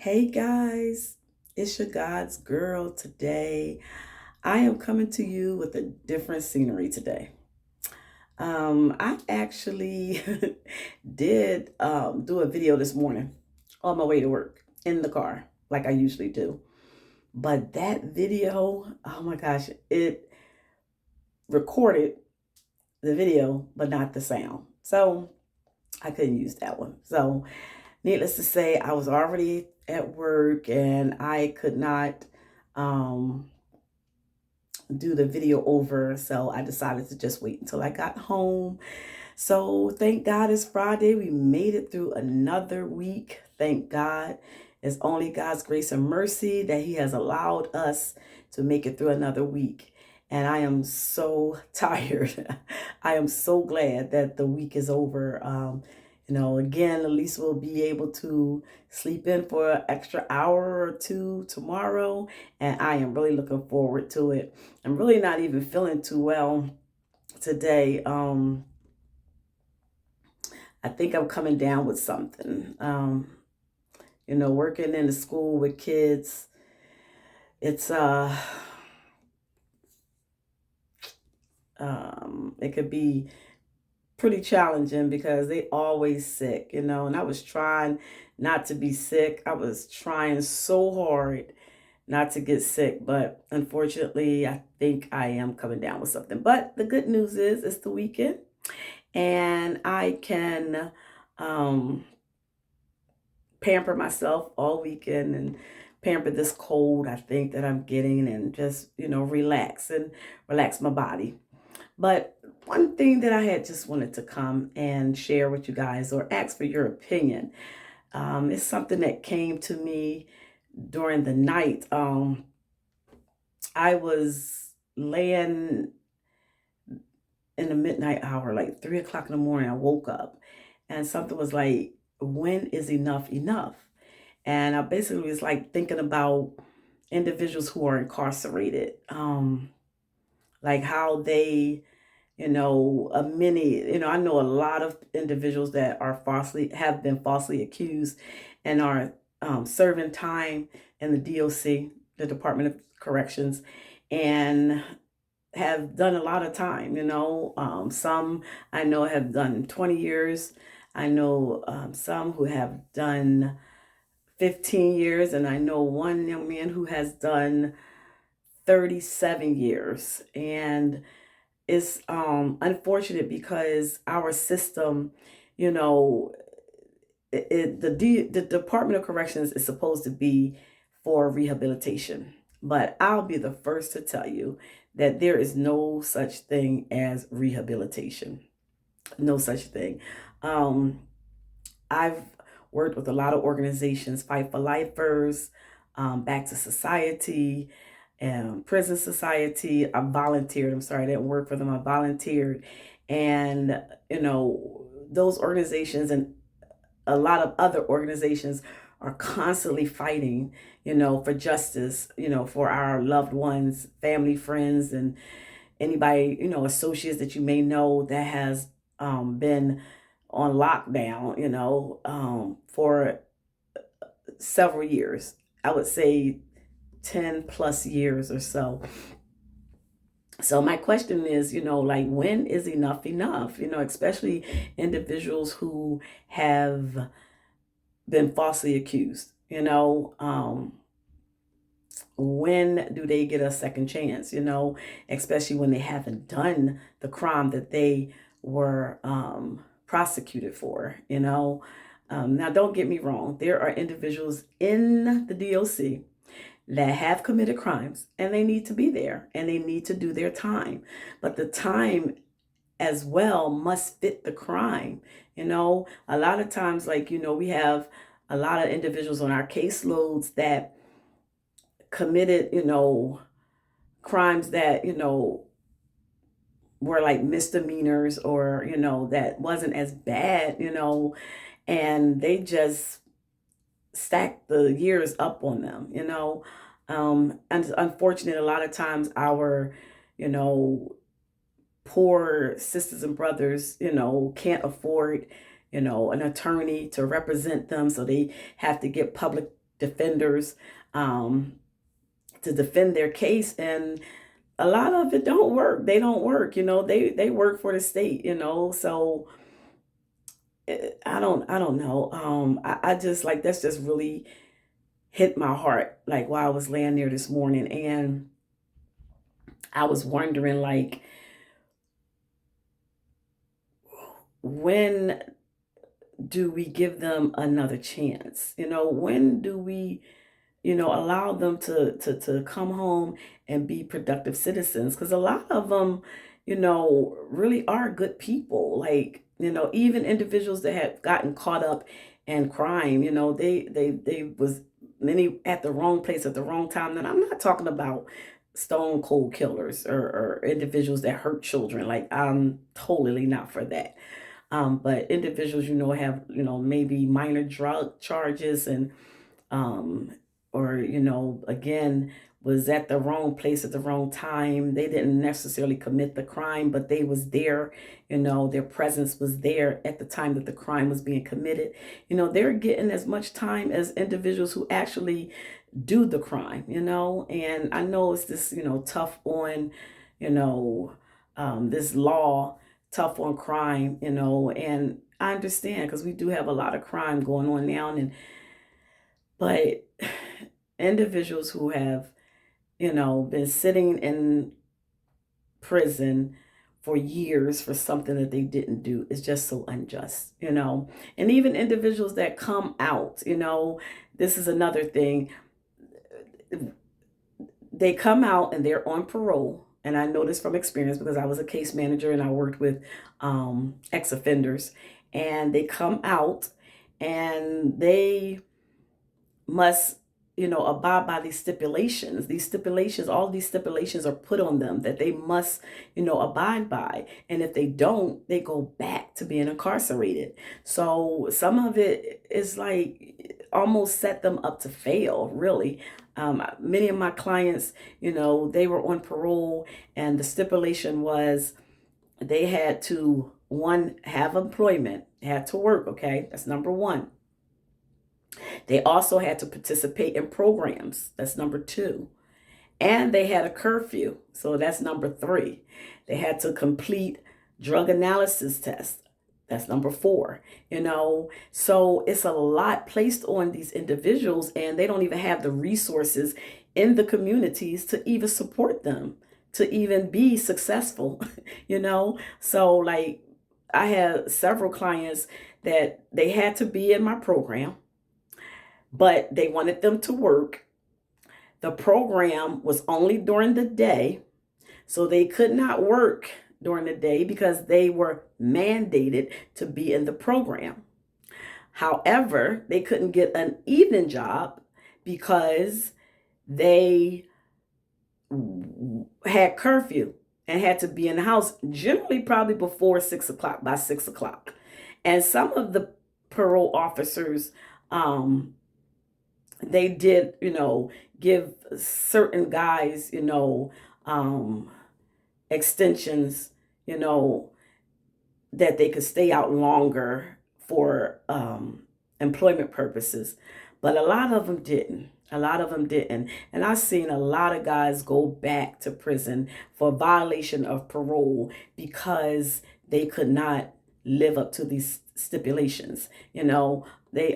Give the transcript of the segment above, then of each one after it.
Hey guys, it's your God's girl today. I am coming to you with a different scenery today. I actually did do a video this morning on my way to work in the car, like I usually do. But that video, oh my gosh, it recorded the video, but not the sound. So I couldn't use that one. So needless to say, I was already at work and I could not um, do the video over. So I decided to just wait until I got home. So thank God it's Friday. We made it through another week. Thank God. It's only God's grace and mercy that He has allowed us to make it through another week. And I am so tired. I am so glad that the week is over. Again, at least we'll be able to sleep in for an extra hour or two tomorrow. And I am really looking forward to it. I'm really not even feeling too well today. I think I'm coming down with something. Working in the school with kids, it's it could be pretty challenging because they always sick, and I was trying not to be sick. I was trying so hard not to get sick, but unfortunately, I think I am coming down with something. But the good news is it's the weekend and I can um pamper myself all weekend and pamper this cold I think that I'm getting and just, relax my body. But one thing that I had just wanted to come and share with you guys or ask for your opinion is something that came to me during the night. I was laying in the midnight hour, like 3 o'clock in the morning. I woke up and something was like, when is enough enough? And I basically was like thinking about individuals who are incarcerated, like how they, I know a lot of individuals that have been falsely accused and are serving time in the DOC, the Department of Corrections, and have done a lot of time. Some I know have done 20 years. I know some who have done 15 years, and I know one young man who has done 37 years. And it's unfortunate because our system, you know, the Department of Corrections is supposed to be for rehabilitation. But I'll be the first to tell you that there is no such thing as rehabilitation. No such thing. Um, I've worked with a lot of organizations, Fight for Lifers, Back to Society, Prison Society. I volunteered. I'm sorry, I didn't work for them. I volunteered. And, those organizations and a lot of other organizations are constantly fighting, for justice, for our loved ones, family, friends, and anybody, associates that you may know that has been on lockdown, for several years. I would say 10 plus years or so. So my question is, like when is enough enough? Especially individuals who have been falsely accused. When do they get a second chance? Especially when they haven't done the crime that they were prosecuted for. Now don't get me wrong. There are individuals in the DOC that have committed crimes and they need to be there and they need to do their time. But the time as well must fit the crime. A lot of times, like, we have a lot of individuals on our caseloads that committed, crimes that, were like misdemeanors or, that wasn't as bad, and they just stack the years up on them, and it's unfortunate a lot of times our, you know, poor sisters and brothers, can't afford, an attorney to represent them. So they have to get public defenders um, to defend their case, and a lot of it don't work. They don't work. They work for the state. So I don't know. I just like that's just really hit my heart. Like while I was laying there this morning, and I was wondering like when do we give them another chance? When do we allow them to come home and be productive citizens? Because a lot of them, really are good people. Like, even individuals that have gotten caught up in crime, they was many at the wrong place at the wrong time. And I'm not talking about stone cold killers or individuals that hurt children. Like, I'm totally not for that. But individuals, have, maybe minor drug charges and um, or again was at the wrong place at the wrong time. They didn't necessarily commit the crime, but they was there. Their presence was there at the time that the crime was being committed. They're getting as much time as individuals who actually do the crime. And I know it's this tough on you know this law, tough on crime. And I understand because we do have a lot of crime going on now, and but individuals who have, been sitting in prison for years for something that they didn't do is just so unjust. And even individuals that come out, this is another thing. They come out and they're on parole. And I know this from experience because I was a case manager and I worked with ex offenders. And they come out and they must abide by these stipulations. All these stipulations are put on them that they must abide by, and if they don't, they go back to being incarcerated. So some of it is like almost set them up to fail, really. Many of my clients, they were on parole, and the stipulation was they had to, one, have employment, had to work. Okay, that's number one. They also had to participate in programs. That's number two. And they had a curfew. So that's number three. They had to complete drug analysis tests. That's number four. So it's a lot placed on these individuals, and they don't even have the resources in the communities to even support them, to even be successful. So, like, I had several clients that they had to be in my program, but they wanted them to work. The program was only during the day, so they could not work during the day because they were mandated to be in the program. However, they couldn't get an evening job because they had curfew and had to be in the house generally probably before 6 o'clock, by 6 o'clock. And some of the parole officers, they did, give certain guys, extensions, you know, that they could stay out longer for employment purposes. But a lot of them didn't. A lot of them didn't. And I've seen a lot of guys go back to prison for violation of parole because they could not live up to these stipulations. They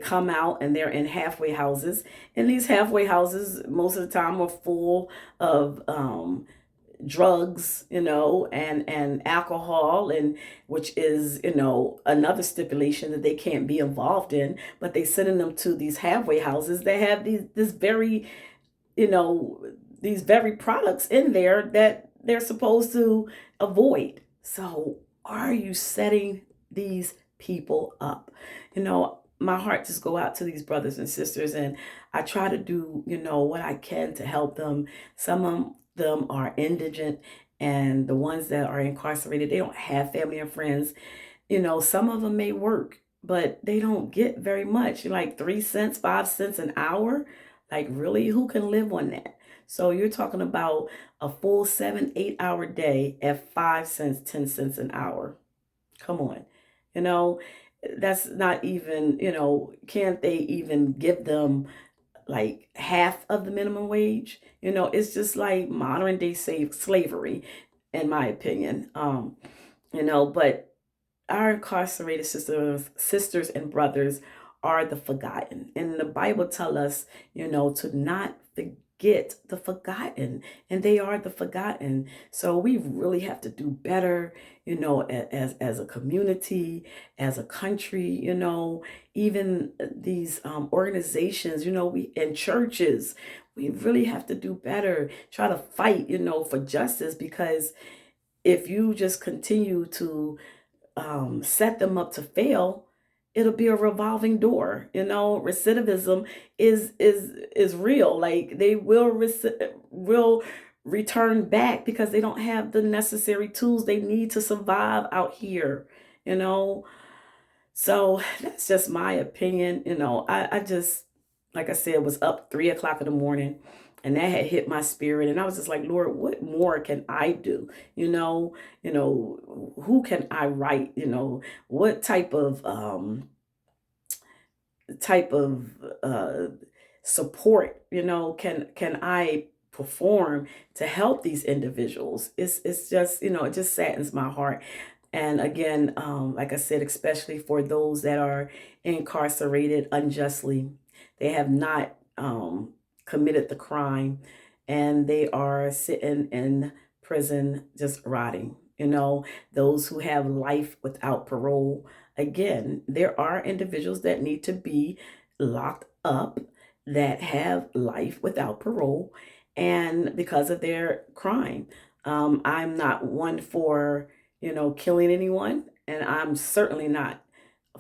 come out and they're in halfway houses. And these halfway houses most of the time are full of drugs, and alcohol, and which is, another stipulation that they can't be involved in, but they sending them to these halfway houses. They have you know, these very products in there that they're supposed to avoid. So are you setting these people up? My heart just go out to these brothers and sisters, and I try to do, what I can to help them. Some of them are indigent, and the ones that are incarcerated, they don't have family and friends. Some of them may work, but they don't get very much, like 3 cents, 5 cents an hour. Like, really, who can live on that? So you're talking about a full 7, 8 hour day at 5 cents, 10 cents an hour. Come on. You know, that's not even, can't they even give them like half of the minimum wage? It's just like modern day slavery, in my opinion. But our incarcerated sisters and brothers are the forgotten. And the Bible tell us, to not forget the forgotten. And they are the forgotten. So we really have to do better, as a community, as a country, even these organizations, we and churches, we really have to do better, try to fight, for justice, because if you just continue to set them up to fail, it'll be a revolving door. Recidivism is real. Like they will return back because they don't have the necessary tools they need to survive out here. You know, so that's just my opinion. I just, like I said, was up 3 o'clock in the morning, and that had hit my spirit. And I was just like, Lord, what more can I do? Who can I write? What type of uh support, can I perform to help these individuals? It's just, it just saddens my heart. And again, like I said, especially for those that are incarcerated unjustly, they have not committed the crime, and they are sitting in prison just rotting. Those who have life without parole. Again, there are individuals that need to be locked up that have life without parole, and because of their crime. I'm not one for, killing anyone, and I'm certainly not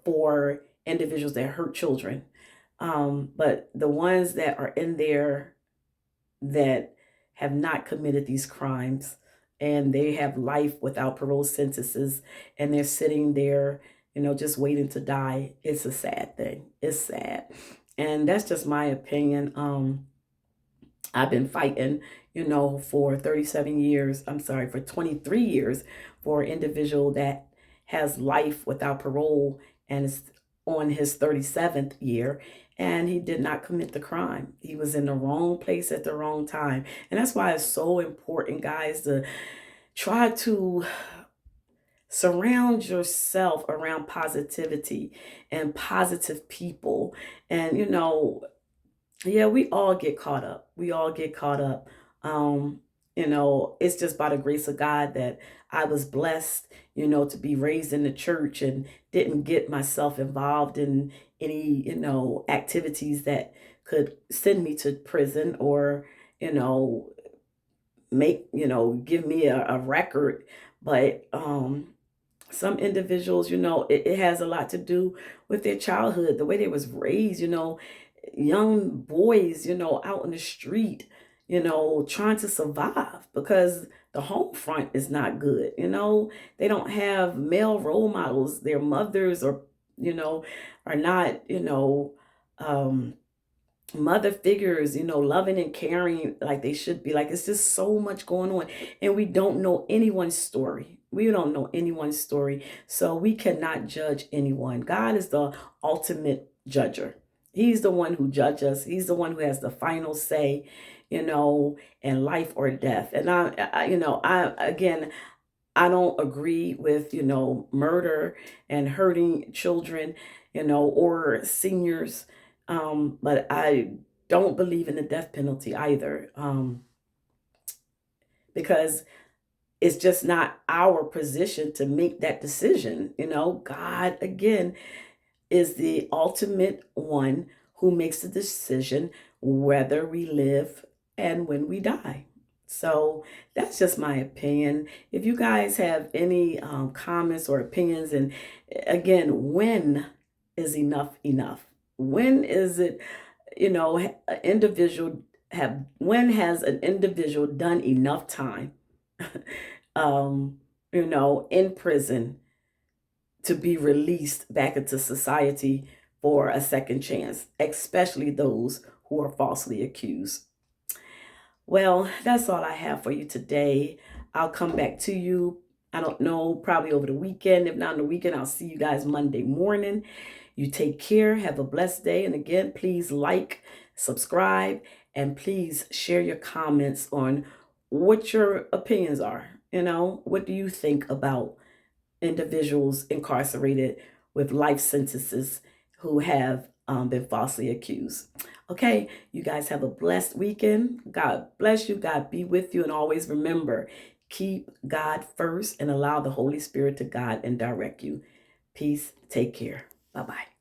for individuals that hurt children. But the ones that are in there that have not committed these crimes, and they have life without parole sentences, and they're sitting there, just waiting to die, it's a sad thing. It's sad. And that's just my opinion. I've been fighting, for 37 years, I'm sorry, for 23 years, for an individual that has life without parole and is on his 37th year, and he did not commit the crime. He was in the wrong place at the wrong time. And that's why it's so important, guys, to try to surround yourself around positivity and positive people. And, yeah, we all get caught up. We all get caught up. Um, it's just by the grace of God that I was blessed, to be raised in the church and didn't get myself involved in any, activities that could send me to prison, or, you know, give me a record. But some individuals, it has a lot to do with their childhood, the way they was raised, young boys, out in the street, trying to survive because the home front is not good. They don't have male role models. Their mothers you know, are not, um, mother figures, loving and caring like they should be. Like it's just so much going on, and we don't know anyone's story. We don't know anyone's story, so we cannot judge anyone. God is the ultimate judger. He's the one who judges us. He's the one who has the final say, in life or death. And I again, I don't agree with, murder and hurting children, or seniors. But I don't believe in the death penalty either, because it's just not our position to make that decision. God, again, is the ultimate one who makes the decision whether we live and when we die. So that's just my opinion. If you guys have any comments or opinions, and again, when is enough enough? When is it, an individual when has an individual done enough time, um, in prison to be released back into society for a second chance, especially those who are falsely accused? Well, that's all I have for you today. I'll come back to you I don't know, probably over the weekend. If not on the weekend, I'll see you guys Monday morning. You take care. Have a blessed day. And again, please like, subscribe, and please share your comments on what your opinions are. What do you think about individuals incarcerated with life sentences who have been falsely accused? Okay, you guys have a blessed weekend. God bless you. God be with you. And always remember, keep God first and allow the Holy Spirit to guide and direct you. Peace. Take care. Bye bye.